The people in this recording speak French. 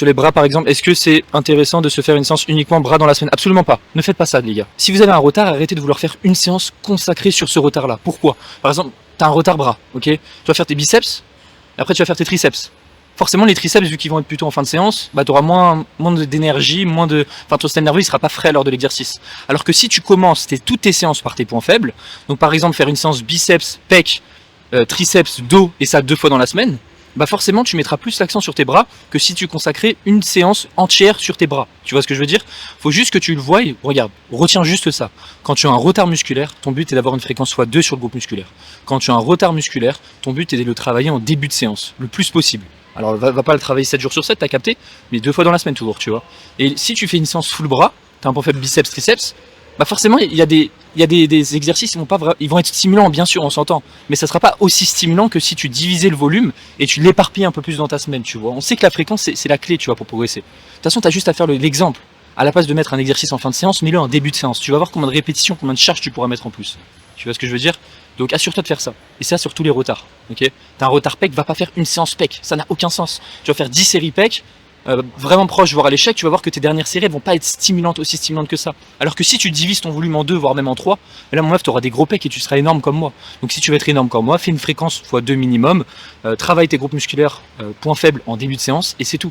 Sur les bras par exemple, est-ce que c'est intéressant de se faire une séance uniquement bras dans la semaine? Absolument pas. Ne faites pas ça les gars. Si vous avez un retard, arrêtez de vouloir faire une séance consacrée sur ce retard-là. Pourquoi? Par exemple, tu as un retard bras, ok? Tu vas faire tes biceps, après tu vas faire tes triceps. Forcément les triceps, vu qu'ils vont être plutôt en fin de séance, bah tu auras moins d'énergie, enfin ton système nerveux il sera pas frais lors de l'exercice. Alors que si tu commences toutes tes séances par tes points faibles, donc par exemple faire une séance biceps, pec, triceps, dos et ça 2 fois dans la semaine, bah forcément tu mettras plus l'accent sur tes bras que si tu consacrais une séance entière sur tes bras. Tu vois ce que je veux dire? Faut juste que tu le vois et regarde, retiens juste ça. Quand tu as un retard musculaire, ton but est d'avoir une fréquence x2 sur le groupe musculaire. Quand tu as un retard musculaire, ton but est de le travailler en début de séance, le plus possible. Alors va pas le travailler 7 jours sur 7, t'as capté, mais 2 fois dans la semaine toujours, tu vois. Et si tu fais une séance full bras, t'as un point faible biceps, triceps, bah forcément il y a des exercices, ils vont être stimulants, bien sûr, on s'entend, mais ça sera pas aussi stimulant que si tu divisais le volume et tu l'éparpilles un peu plus dans ta semaine, tu vois. On sait que la fréquence c'est la clé, tu vois, pour progresser. De toute façon, t'as juste à faire l'exemple. À la place de mettre un exercice en fin de séance, mets-le en début de séance. Tu vas voir combien de répétitions, combien de charges tu pourras mettre en plus. Tu vois ce que je veux dire? Donc assure-toi de faire ça. Et ça sur tous les retards. Ok? T'as un retard pec, va pas faire une séance pec. Ça n'a aucun sens. Tu vas faire 10 séries pec, vraiment proche, voire à l'échec, tu vas voir que tes dernières séries elles vont pas être aussi stimulantes que ça. Alors que si tu divises ton volume en 2, voire même en 3, là mon meuf, tu auras des gros pecs et tu seras énorme comme moi. Donc si tu veux être énorme comme moi, fais une fréquence x2 minimum, travaille tes groupes musculaires, point faible en début de séance, et c'est tout.